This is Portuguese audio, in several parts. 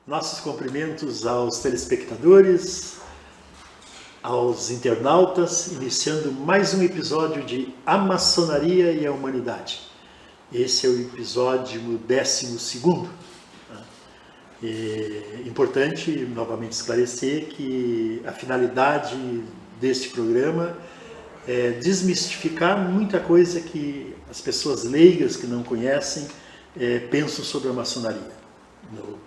Nossos cumprimentos aos telespectadores, aos internautas, iniciando mais um episódio de A Maçonaria e a Humanidade. Esse é o episódio 12º. É importante novamente esclarecer que a finalidade deste programa é desmistificar muita coisa que as pessoas leigas que não conhecem pensam sobre a maçonaria. No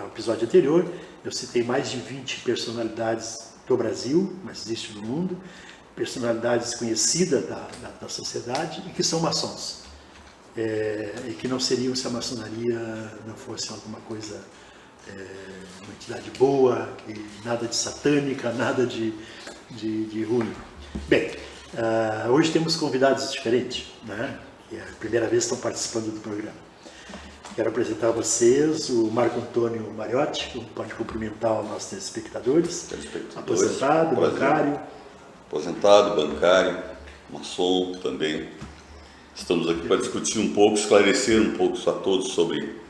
episódio anterior, eu citei mais de 20 personalidades do Brasil, mas existe no mundo, personalidades conhecidas da sociedade e que são maçons. E que não seriam se a maçonaria não fosse alguma coisa, uma entidade boa, nada de satânica, nada de ruim. Bem, hoje temos convidados diferentes, né? Que é a primeira vez que estão participando do programa. Quero apresentar a vocês o Marco Antônio Mariotti, que pode cumprimentar os nossos telespectadores. Aposentado, bancário. Aposentado, bancário, maçom também. Estamos aqui para discutir um pouco, esclarecer um pouco a todos sobre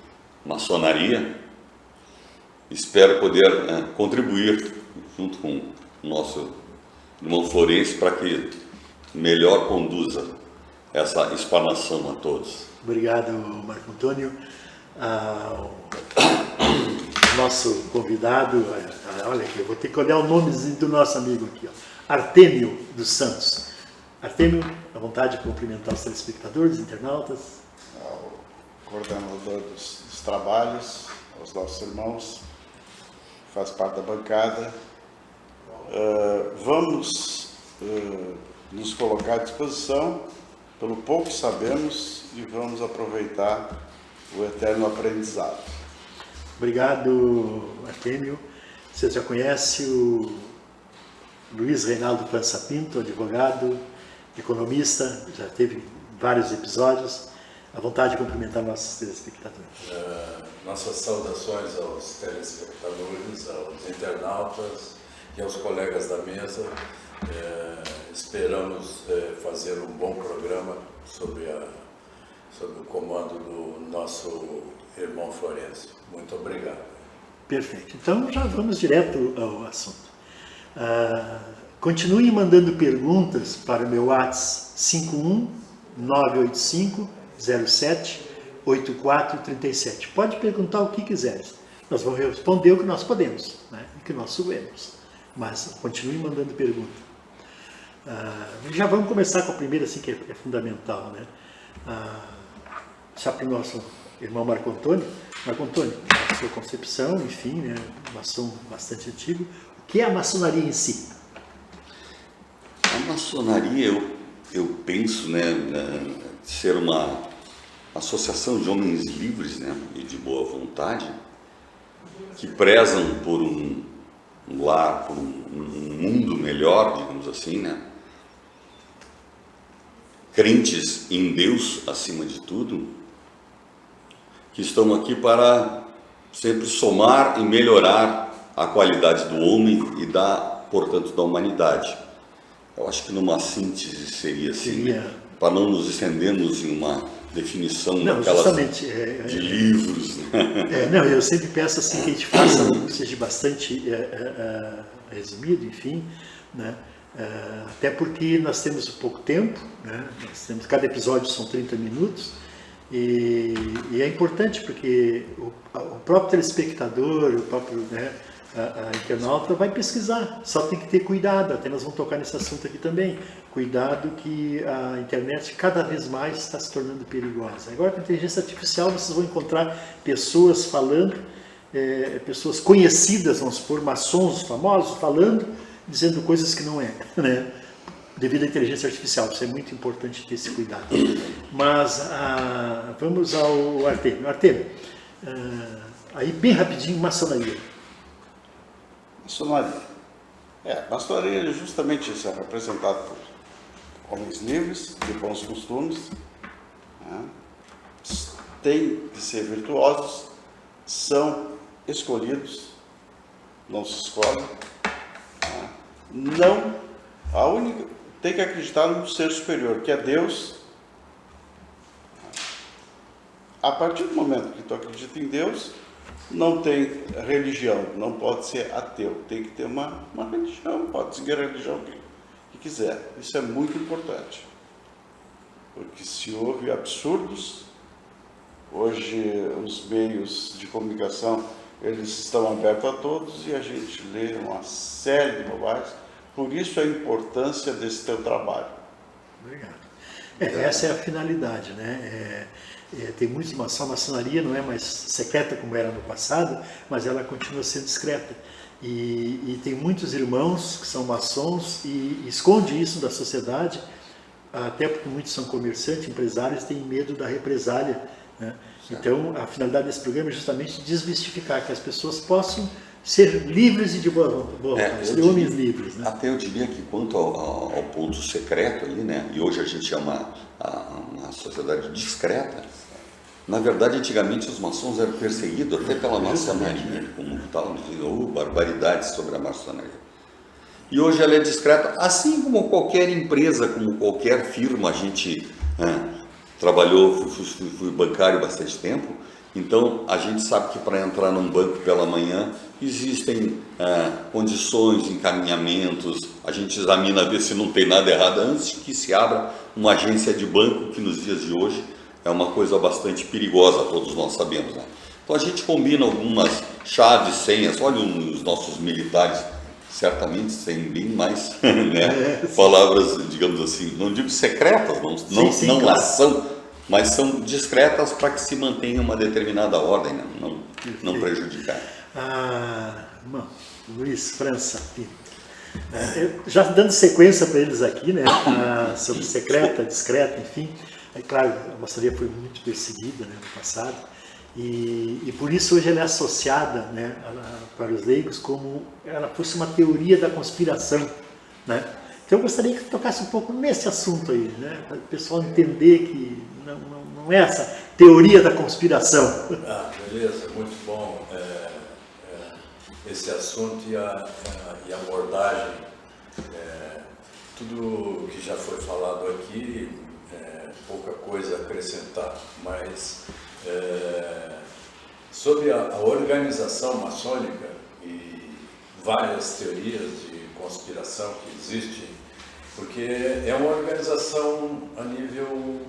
maçonaria. Espero poder contribuir junto com o nosso irmão Florencio para que melhor conduza essa explanação a todos. Obrigado, Marco Antônio. Nosso convidado, olha aqui, eu vou ter que olhar o nome do nosso amigo aqui, ó, Artêmio dos Santos. Artêmio, à vontade de cumprimentar os telespectadores, internautas. Ao coordenador dos trabalhos, aos nossos irmãos, que faz parte da bancada. Vamos nos colocar à disposição pelo pouco que sabemos e vamos aproveitar o eterno aprendizado. Obrigado, Artêmio. Você já conhece o Luiz Reinaldo França Pinto, advogado, economista, já teve vários episódios. À vontade de cumprimentar nossos telespectadores. Nossas saudações aos telespectadores, aos internautas e aos colegas da mesa. Esperamos fazer um bom programa sob o comando do nosso irmão Florencio. Muito obrigado. Perfeito. Então já vamos direto ao assunto. Continue mandando perguntas para o meu WhatsApp 51985078437. Pode perguntar o que quiser. Nós vamos responder o que nós podemos, né? O que nós sabemos. Mas continue mandando perguntas. Já vamos começar com a primeira, assim, que é fundamental, né? Já para o nosso irmão Marco Antônio. Marco Antônio, a sua concepção, enfim, né? Maçom bastante antigo. O que é a maçonaria em si? A maçonaria, eu penso, né, ser uma associação de homens livres, né, e de boa vontade, que prezam por um lar, por um mundo melhor, digamos assim, né? Crentes em Deus acima de tudo, que estão aqui para sempre somar e melhorar a qualidade do homem e portanto, da humanidade. Eu acho que numa síntese seria assim, para não nos estendermos em uma definição daquelas de livros. Não, eu sempre peço assim que a gente faça, seja bastante resumido, enfim, né? Até porque nós temos pouco tempo, né? Cada episódio são 30 minutos e é importante porque o próprio telespectador, o próprio, né, a internauta vai pesquisar, só tem que ter cuidado, até nós vamos tocar nesse assunto aqui também, cuidado que a internet cada vez mais está se tornando perigosa. Agora com a inteligência artificial vocês vão encontrar pessoas falando, pessoas conhecidas, vamos supor, maçons famosos falando, dizendo coisas que não é, né? Devido à inteligência artificial. Isso é muito importante ter esse cuidado. Mas vamos ao Artêmio. Artêmio, aí bem rapidinho, maçonaria. Maçonaria. Maçonaria é justamente isso, é representado por homens livres, de bons costumes, né? Tem que ser virtuosos, são escolhidos, não se escolhem. Tem que acreditar no ser superior, que é Deus. A partir do momento que tu acredita em Deus, não tem religião, não pode ser ateu, tem que ter uma religião, pode seguir a religião que quiser. Isso é muito importante, porque se houve absurdos, hoje os meios de comunicação, eles estão abertos a todos e a gente lê uma série de bobagens, por isso a importância desse teu trabalho. Obrigado. Essa é a finalidade, né? Tem muitos, a maçonaria não é mais secreta como era no passado, mas ela continua sendo discreta. E tem muitos irmãos que são maçons e esconde isso da sociedade, até porque muitos são comerciantes, empresários, têm medo da represália, né? Então, a finalidade desse programa é justamente desmistificar, que as pessoas possam ser livres e de boa vontade, ser homens livres, né? Até eu diria que quanto ao ponto secreto ali, né? E hoje a gente chama uma sociedade discreta. Na verdade, antigamente os maçons eram perseguidos até pela maçonaria, como tal, ou barbaridades sobre a maçonaria. E hoje ela é discreta, assim como qualquer empresa, como qualquer firma. A gente trabalhou, fui bancário bastante tempo, então a gente sabe que para entrar num banco pela manhã existem condições, encaminhamentos, a gente examina ver se não tem nada errado antes que se abra uma agência de banco, que nos dias de hoje é uma coisa bastante perigosa, todos nós sabemos, né? Então a gente combina algumas chaves, senhas. Olha, os nossos militares certamente têm bem mais né? Palavras, digamos assim, não digo secretas, não claro. São, mas são discretas para que se mantenha uma determinada ordem, né? Não prejudicar. Irmão, Luiz França, já dando sequência para eles aqui, né? Sobre secreta, discreta, enfim. É claro, a maçonaria foi muito perseguida, né, no passado, e por isso hoje ela é associada, né, para os leigos como ela fosse uma teoria da conspiração, né? Então eu gostaria que tocasse um pouco nesse assunto aí, né, para o pessoal entender que não é essa teoria da conspiração. Beleza, muito bom esse assunto e a abordagem. Tudo que já foi falado aqui, pouca coisa a acrescentar, mas sobre a organização maçônica e várias teorias de conspiração que existem, porque é uma organização a nível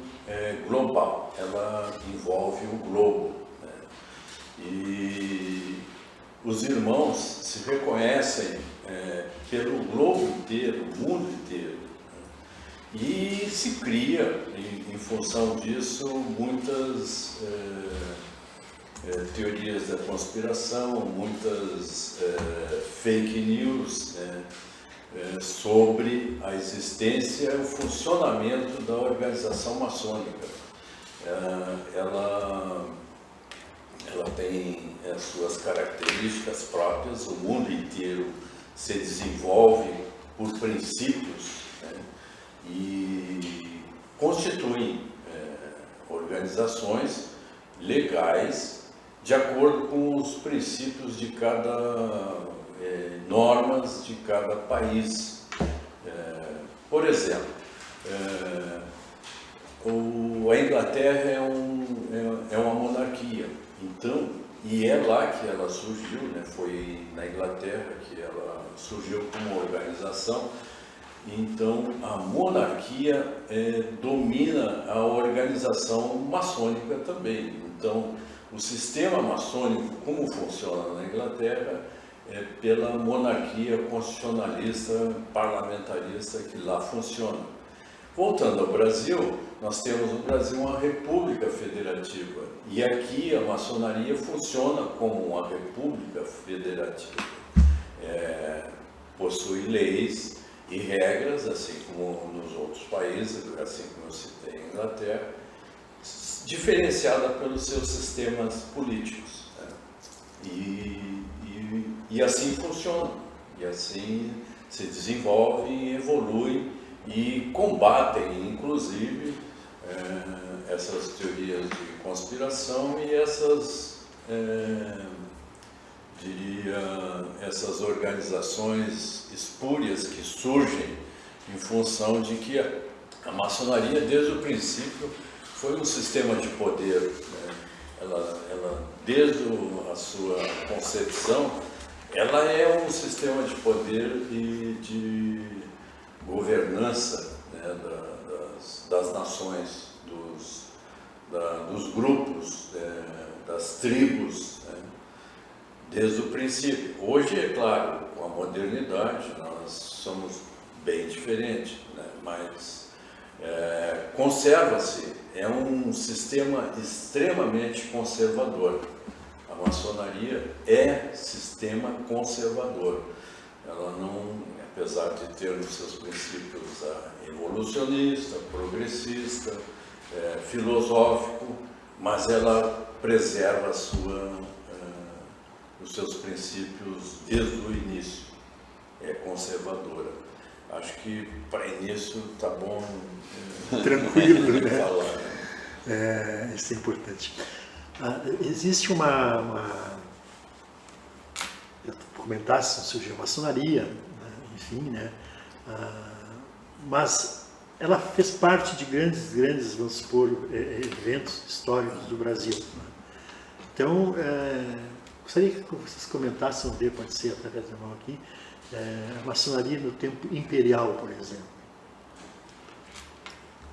global, ela envolve o globo, né? E os irmãos se reconhecem pelo globo inteiro, o mundo inteiro. E se cria, em função disso, muitas teorias da conspiração, muitas fake news, né, sobre a existência e o funcionamento da organização maçônica. Ela tem as suas características próprias, o mundo inteiro se desenvolve por princípios, né, e constituem organizações legais de acordo com os princípios de cada normas de cada país. Por exemplo, a Inglaterra é uma monarquia, então, e é lá que ela surgiu, né? Foi na Inglaterra que ela surgiu como organização. Então, a monarquia domina a organização maçônica também. Então, o sistema maçônico, como funciona na Inglaterra, é pela monarquia constitucionalista, parlamentarista que lá funciona. Voltando ao Brasil, nós temos no Brasil uma república federativa. E aqui a maçonaria funciona como uma república federativa. Possui leis e regras, assim como nos outros países, assim como eu citei a Inglaterra, diferenciada pelos seus sistemas políticos, né? E assim funciona, e assim se desenvolvem, evoluem e combatem, inclusive, essas teorias de conspiração e essas organizações espúrias que surgem em função de que a maçonaria, desde o princípio, foi um sistema de poder, né? desde a sua concepção, ela é um sistema de poder e de governança, né, das nações, dos grupos, das tribos, né, desde o princípio. Hoje, é claro, com a modernidade, nós somos bem diferentes, né, mas conserva-se, é um sistema extremamente conservador. A maçonaria é sistema conservador. Ela não, apesar de ter nos seus princípios evolucionista, progressista, filosófico, mas ela preserva os seus princípios desde o início. É conservadora. Acho que para início está bom. Tranquilo, né? Falar. Isso é importante. Existe comentasse, surgiu a maçonaria, né? Enfim, né? Mas ela fez parte de grandes, vamos supor, eventos históricos do Brasil, né? Então, gostaria que vocês comentassem, pode ser através da mão aqui, a maçonaria no tempo imperial, por exemplo.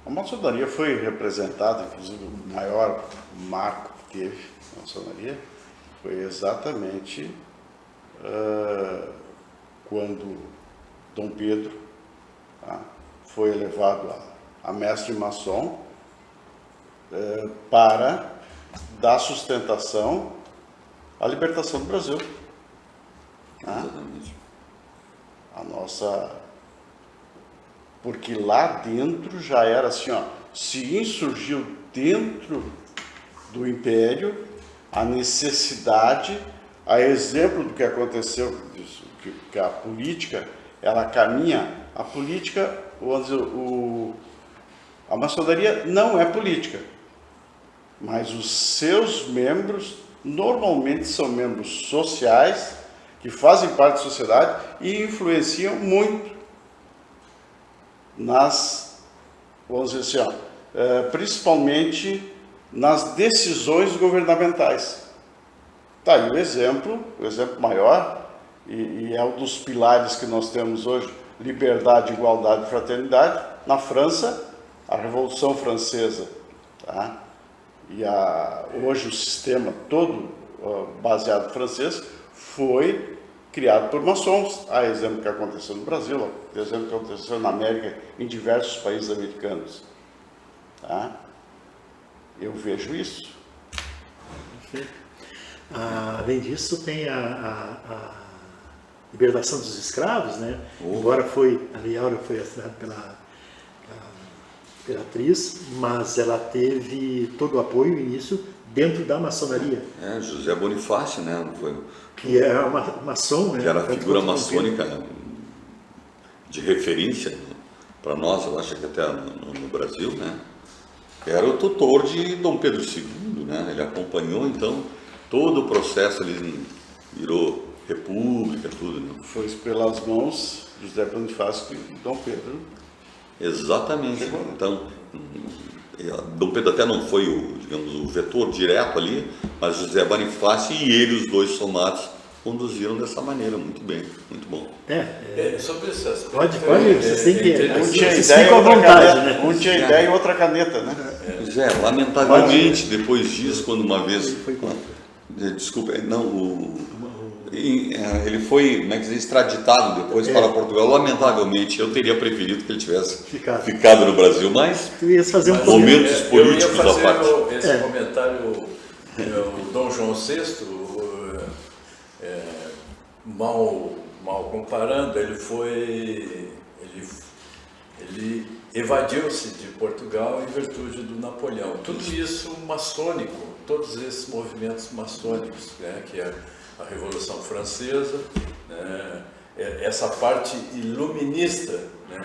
A maçonaria foi representada, inclusive o maior marco que teve a maçonaria foi exatamente quando Dom Pedro foi elevado a mestre maçom para dar sustentação à libertação do Brasil. Exatamente. A nossa... Porque lá dentro já era assim, ó, se insurgiu dentro do Império a necessidade, a exemplo do que aconteceu, que a política, ela caminha, a política, vamos dizer, a maçonaria não é política, mas os seus membros normalmente são membros sociais, que fazem parte da sociedade e influenciam muito vamos dizer assim, principalmente nas decisões governamentais. Tá aí o exemplo maior, e é um dos pilares que nós temos hoje, liberdade, igualdade e fraternidade. Na França, a Revolução Francesa, tá? E hoje o sistema todo baseado francês foi criado por maçons. Há exemplo que aconteceu no Brasil, exemplo que aconteceu na América, em diversos países americanos. Tá? Eu vejo isso. Perfeito. Além disso, tem a libertação dos escravos, né? Embora a Lei Áurea foi assinada pela Imperatriz, mas ela teve todo o apoio e início dentro da maçonaria. José Bonifácio, né? Que é uma maçom, né? Que era a figura maçônica de referência para nós, eu acho que até no Brasil, né? Era o tutor de Dom Pedro II, né? Ele acompanhou, então, todo o processo, ele virou república, tudo, né? Foi pelas mãos de José Bonifácio e Dom Pedro. Exatamente. Então, Dom Pedro até não foi o vetor direto ali, mas José Bonifácio e ele, os dois somados, conduziram dessa maneira, muito bem, muito bom. Sobre esse aspecto, pode, vocês têm que... Um tinha vocês ideia, ficam à vontade, né? Um tinha ideia e outra caneta, né? Zé, lamentavelmente, depois disso, quando uma vez... Foi contra. Desculpa, não, ele foi, como é que diz, extraditado depois para Portugal. Lamentavelmente, eu teria preferido que ele tivesse ficado no Brasil, mas Tu ias fazer momentos políticos eu ia fazer à parte. Esse comentário, o Dom João VI, mal comparando, ele evadiu-se de Portugal em virtude do Napoleão. Tudo isso maçônico, todos esses movimentos maçônicos, né, que é a Revolução Francesa, né, essa parte iluminista, né,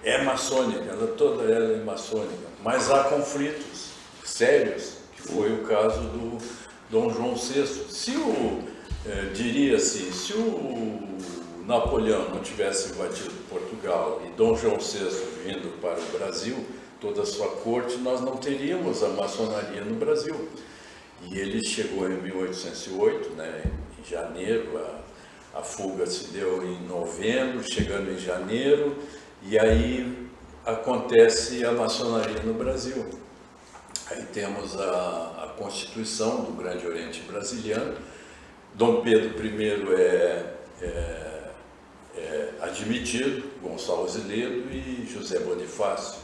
é maçônica, toda ela é maçônica, mas há conflitos sérios, que foi o caso do Dom João VI. Diria-se, se o Napoleão não tivesse invadido Portugal e Dom João VI vindo para o Brasil, toda a sua corte, nós não teríamos a maçonaria no Brasil. E ele chegou em 1808, né, em janeiro, a fuga se deu em novembro, chegando em janeiro, e aí acontece a maçonaria no Brasil. Aí temos a Constituição do Grande Oriente Brasiliano. Dom Pedro I é admitido, Gonçalves Ledo e José Bonifácio.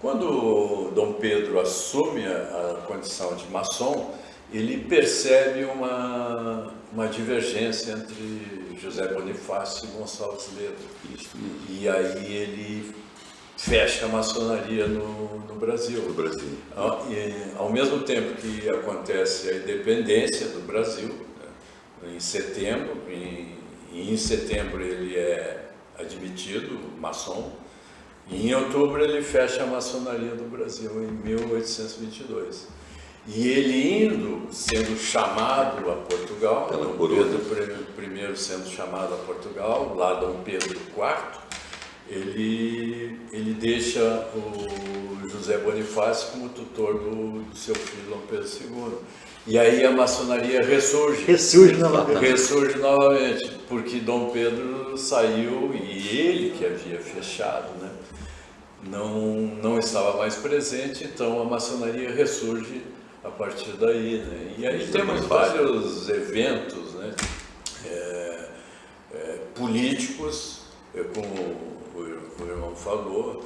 Quando Dom Pedro assume a condição de maçom, ele percebe uma divergência entre José Bonifácio e Gonçalves Ledo. E aí ele fecha a maçonaria no Brasil. Ao mesmo tempo que acontece a independência do Brasil, né, em setembro, em setembro ele é admitido maçom, e em outubro ele fecha a maçonaria do Brasil, em 1822. E ele sendo chamado a Portugal, Dom Pedro I sendo chamado a Portugal, lá Dom Pedro IV, ele deixa o José Bonifácio como tutor do seu filho Dom Pedro II. E aí a maçonaria ressurge novamente, porque Dom Pedro saiu e ele que havia fechado, né, não estava mais presente, então a maçonaria ressurge a partir daí, né? E aí temos vários eventos, né, políticos, como o irmão falou,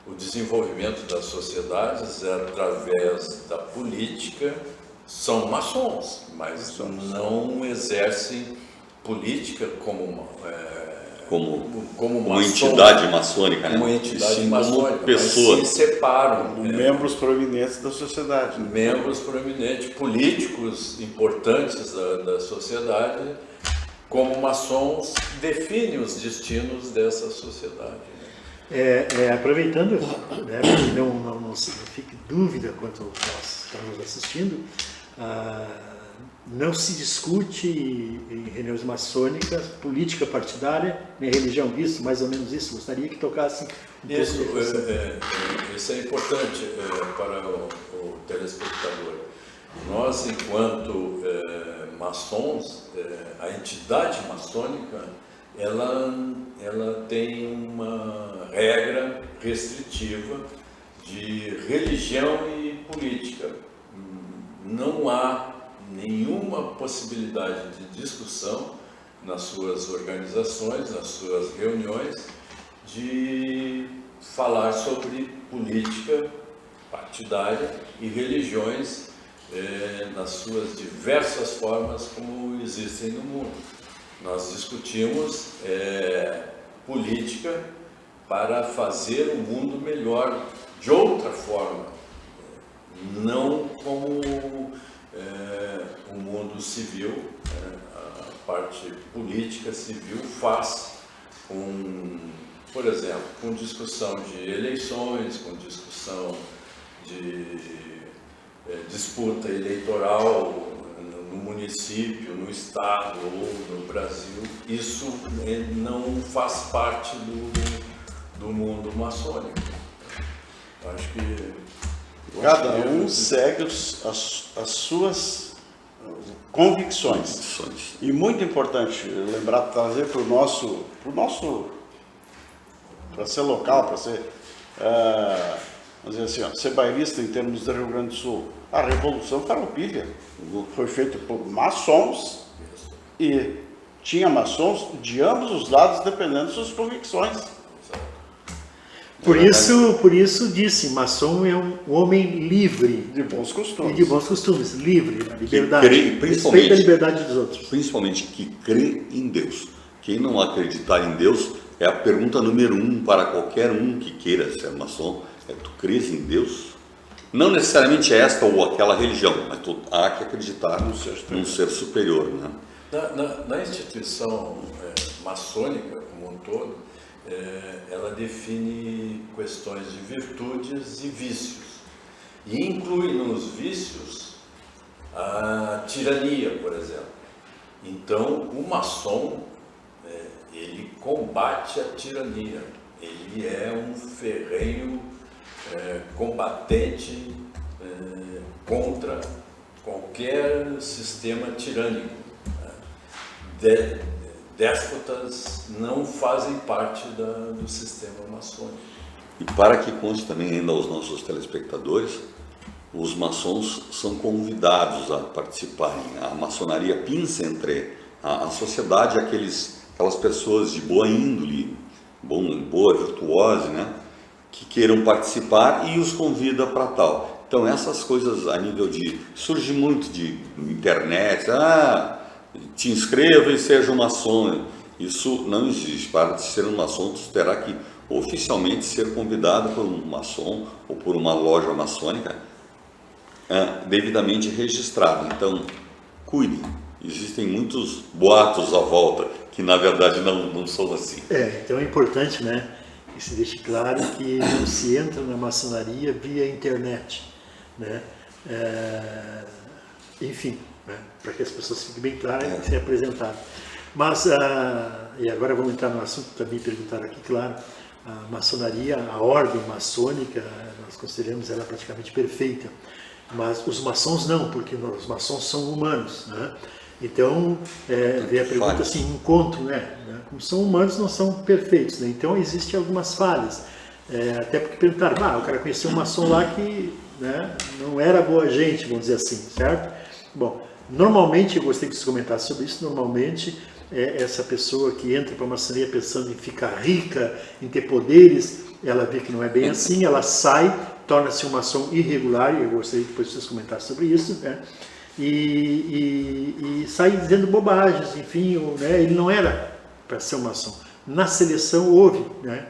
o desenvolvimento das sociedades através da política. São maçons, mas não exercem política como uma entidade maçônica, né? Uma entidade maçônica, como pessoas. Mas se separam. Membros proeminentes da sociedade. Membros proeminentes, políticos importantes da sociedade, como maçons, definem os destinos dessa sociedade. Aproveitando, né, para que não fique dúvida quanto nós estamos assistindo, não se discute em reuniões maçônicas política partidária nem religião, isso, mais ou menos isso. Gostaria que tocasse isso é importante para o telespectador. Nós, enquanto maçons, a entidade maçônica, ela tem uma regra restritiva de religião e política. Não há nenhuma possibilidade de discussão nas suas organizações, nas suas reuniões, de falar sobre política partidária e religiões nas suas diversas formas como existem no mundo. Nós discutimos política para fazer o mundo melhor de outra forma, não como o mundo civil, a parte política civil faz, por exemplo, com discussão de eleições, com discussão de disputa eleitoral no município, no estado ou no Brasil. Isso não faz parte do mundo maçônico. Acho que cada um segue as suas convicções. E muito importante lembrar, trazer para o nosso para ser local, para ser, vamos dizer assim, ser bairrista em termos do Rio Grande do Sul. A Revolução Farroupilha foi feita por maçons e tinha maçons de ambos os lados, dependendo de suas convicções. Por isso disse, maçom é um homem livre. De bons costumes. E de bons costumes, livre, liberdade, respeita a liberdade dos outros. Principalmente que crê em Deus. Quem não acreditar em Deus é a pergunta número 1 para qualquer um que queira ser maçom. Tu crês em Deus? Não necessariamente esta ou aquela religião, mas há que acreditar num ser superior. Né? Na instituição maçônica como um todo, ela define questões de virtudes e vícios. E inclui nos vícios a tirania, por exemplo. Então, o maçom, ele combate a tirania. Ele é um ferrenho combatente contra qualquer sistema tirânico. Déspotas não fazem parte do sistema maçônico. E para que conste também ainda aos nossos telespectadores, os maçons são convidados a participarem. A maçonaria pinça entre a sociedade, aquelas pessoas de boa índole, boa virtuose, né, que queiram participar, e os convida para tal. Então essas coisas a nível surge muito de internet, te inscreva e seja um maçom. Isso não existe. Para ser um maçom, tu terá que oficialmente ser convidado por um maçom ou por uma loja maçônica devidamente registrado. Então, cuide. Existem muitos boatos à volta que na verdade não são assim. Então é importante, né, que se deixe claro que não se entra na maçonaria via internet, né? Enfim, né, para que as pessoas fiquem bem claras e se apresentarem. Mas, e agora vamos entrar no assunto que também perguntaram aqui, claro, a maçonaria, a ordem maçônica, nós consideramos ela praticamente perfeita, mas os maçons não, porque os maçons são humanos, né? Então, vem a pergunta assim, encontro, né? Como são humanos, não são perfeitos, né? Então, existem algumas falhas, até porque perguntaram, o cara conheceu um maçom lá que, né, não era boa gente, vamos dizer assim, certo? Bom, normalmente, eu gostaria que você comentasse sobre isso, normalmente, essa pessoa que entra para a maçonaria pensando em ficar rica, em ter poderes, ela vê que não é bem assim, ela sai, torna-se um maçom irregular, e eu gostaria que depois vocês comentassem sobre isso, né? E sai dizendo bobagens, enfim, né? Ele não era para ser um maçom. Na seleção houve, né?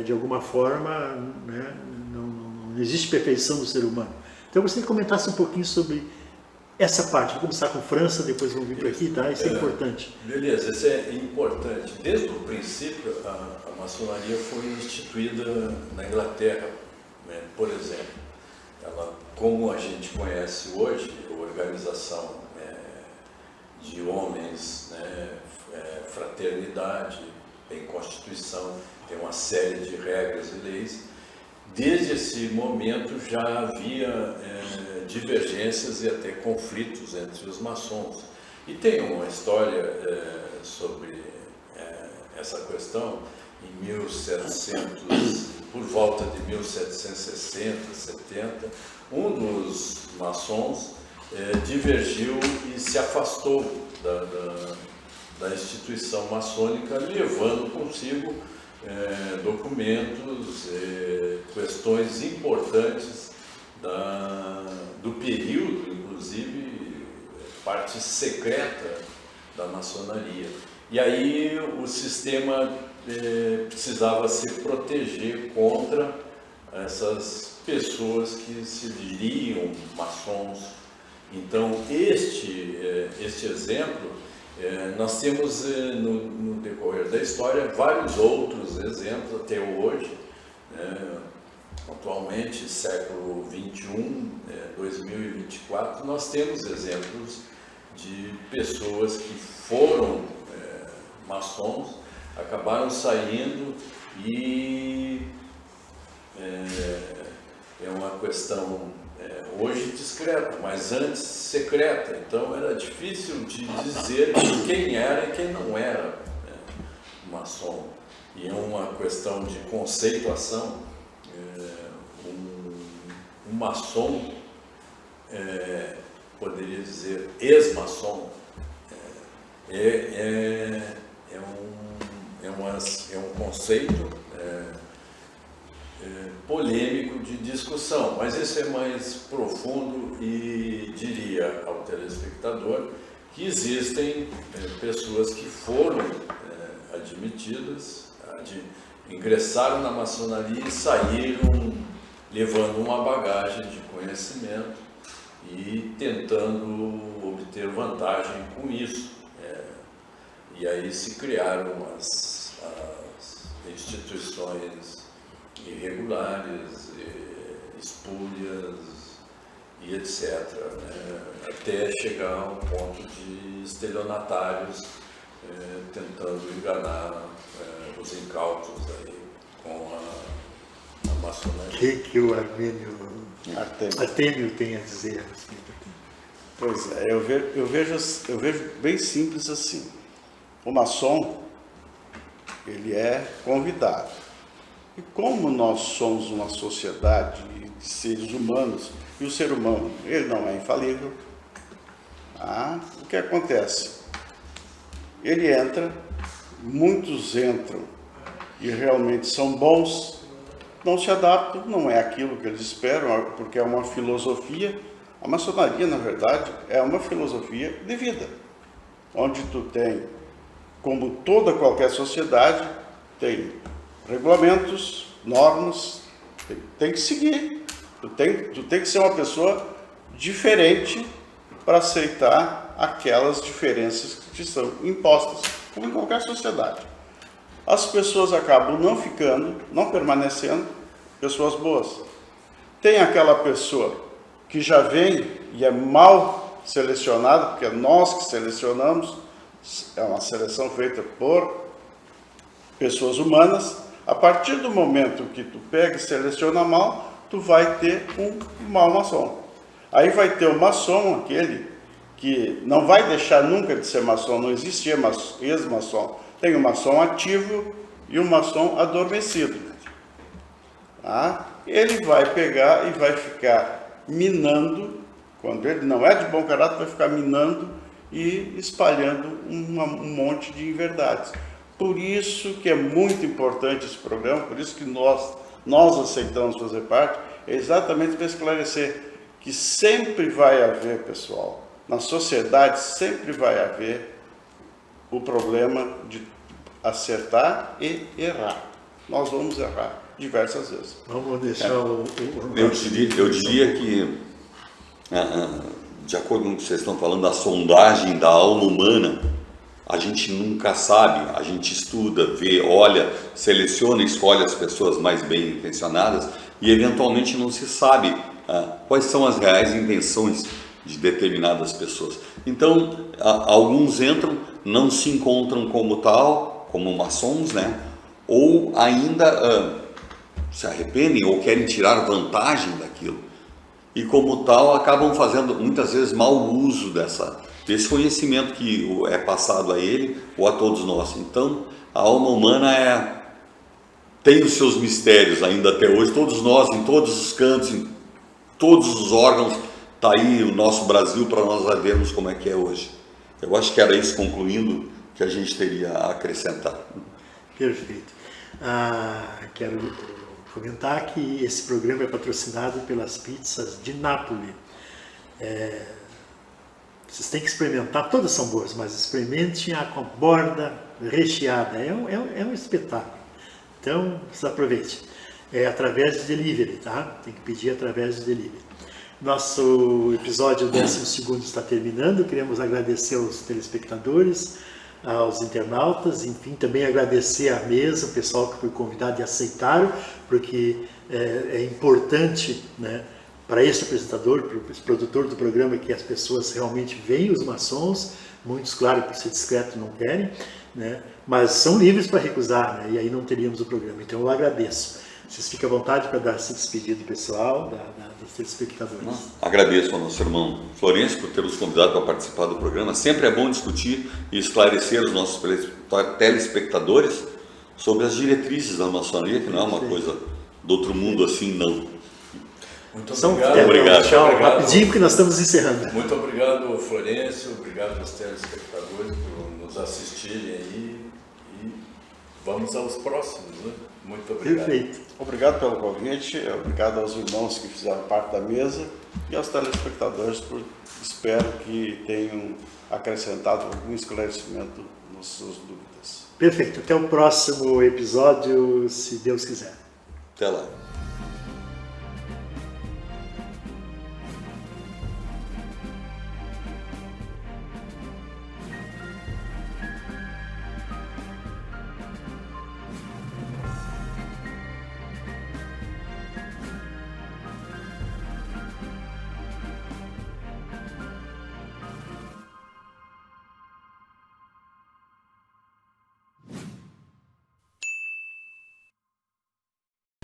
De alguma forma, né? Não existe perfeição do ser humano. Então eu gostaria que comentasse um pouquinho sobre essa parte. Vou começar com França, depois vamos vir para aqui, tá? Isso é importante. Beleza, isso é importante. Desde o princípio, a maçonaria foi instituída na Inglaterra, né? Por exemplo. Ela, como a gente conhece hoje, a organização de homens, né? Fraternidade, tem Constituição, tem uma série de regras e leis. Desde esse momento já havia divergências e até conflitos entre os maçons. E tem uma história sobre essa questão em 1700, por volta de 1760, 70, um dos maçons divergiu e se afastou da instituição maçônica, levando consigo documentos, questões importantes do período, inclusive parte secreta da maçonaria. E aí o sistema precisava se proteger contra essas pessoas que se diriam maçons. Então este exemplo, nós temos no decorrer da história vários outros exemplos até hoje, atualmente, século XXI, 2024, nós temos exemplos de pessoas que foram maçons, acabaram saindo e é uma questão hoje discreta, mas antes secreta. Então era difícil de dizer quem era e quem não era maçom. E é uma questão de conceituação. Um maçom, poderia dizer ex-maçom, é um conceito polêmico de discussão, mas esse é mais profundo e diria ao telespectador que existem pessoas que foram admitidas, ingressaram na maçonaria e saíram levando uma bagagem de conhecimento e tentando obter vantagem com isso. E aí se criaram as instituições irregulares, espúrias e etc., né? Até chegar ao ponto de estelionatários tentando enganar os incautos aí com a maçonaria. Que o Armênio Artêmio tem a dizer a respeito? Pois é, eu vejo bem simples assim. O maçom, ele é convidado. E como nós somos uma sociedade de seres humanos, e o ser humano, ele não é infalível, o que acontece? Ele entra, muitos entram e realmente são bons, não se adaptam, não é aquilo que eles esperam, porque é uma filosofia. A maçonaria, na verdade, é uma filosofia de vida, onde tu tem, como qualquer sociedade, tem regulamentos, normas, tem que seguir. Tu tem que ser uma pessoa diferente para aceitar aquelas diferenças que te são impostas, como em qualquer sociedade. As pessoas acabam não permanecendo pessoas boas. Tem aquela pessoa que já vem e é mal selecionada, porque é nós que selecionamos, é uma seleção feita por pessoas humanas. A partir do momento que tu pega e seleciona mal, tu vai ter um mau maçom. Aí vai ter o maçom, aquele que não vai deixar nunca de ser maçom, não existe ex-maçom. Tem o maçom ativo e o maçom adormecido. Ele vai pegar e vai ficar minando, quando ele não é de bom caráter, vai ficar minando e espalhando um monte de inverdades. Por isso que é muito importante esse programa, por isso que nós aceitamos fazer parte, é exatamente para esclarecer que sempre vai haver, pessoal, na sociedade sempre vai haver o problema de acertar e errar. Nós vamos errar diversas vezes. Vamos deixar Eu diria que, de acordo com o que vocês estão falando, da sondagem da alma humana, a gente nunca sabe, a gente estuda, vê, olha, seleciona e escolhe as pessoas mais bem intencionadas e eventualmente não se sabe quais são as reais intenções de determinadas pessoas. Então, alguns entram, não se encontram como tal, como maçons, né? Ou ainda se arrependem ou querem tirar vantagem daquilo. E como tal, acabam fazendo muitas vezes mau uso desse conhecimento que é passado a ele ou a todos nós. Então, a alma humana tem os seus mistérios ainda até hoje. Todos nós, em todos os cantos, em todos os órgãos, está aí o nosso Brasil para nós vermos como é que é hoje. Eu acho que era isso, concluindo, que a gente teria a acrescentar. Perfeito. Quero comentar que esse programa é patrocinado pelas pizzas de Nápoles. Vocês têm que experimentar, todas são boas, mas experimente a com borda recheada, é um espetáculo. Então, vocês aproveitem. É através de delivery, tá? Tem que pedir através de delivery. Nosso episódio 12º está terminando, queremos agradecer aos telespectadores, aos internautas, enfim, também agradecer à mesa, o pessoal que foi convidado e aceitaram, porque é importante, né, para esse apresentador, para esse produtor do programa, que as pessoas realmente veem os maçons, muitos, claro, por ser discreto não querem, né, mas são livres para recusar, né, e aí não teríamos o programa. Então eu agradeço. Vocês ficam à vontade para dar esse despedido pessoal dos telespectadores. Agradeço ao nosso irmão Florencio por ter nos convidado para participar do programa. Sempre é bom discutir e esclarecer os nossos telespectadores sobre as diretrizes da maçonaria, que não é uma coisa do outro mundo assim, não. Muito obrigado. Obrigado. Tchau, rapidinho, porque nós estamos encerrando. Muito obrigado, Florencio, obrigado aos telespectadores por nos assistirem aí e vamos aos próximos, né? Muito obrigado. Perfeito. Obrigado pelo convite, obrigado aos irmãos que fizeram parte da mesa e aos telespectadores, espero que tenham acrescentado algum esclarecimento nas suas dúvidas. Perfeito. Até o próximo episódio, se Deus quiser. Até lá.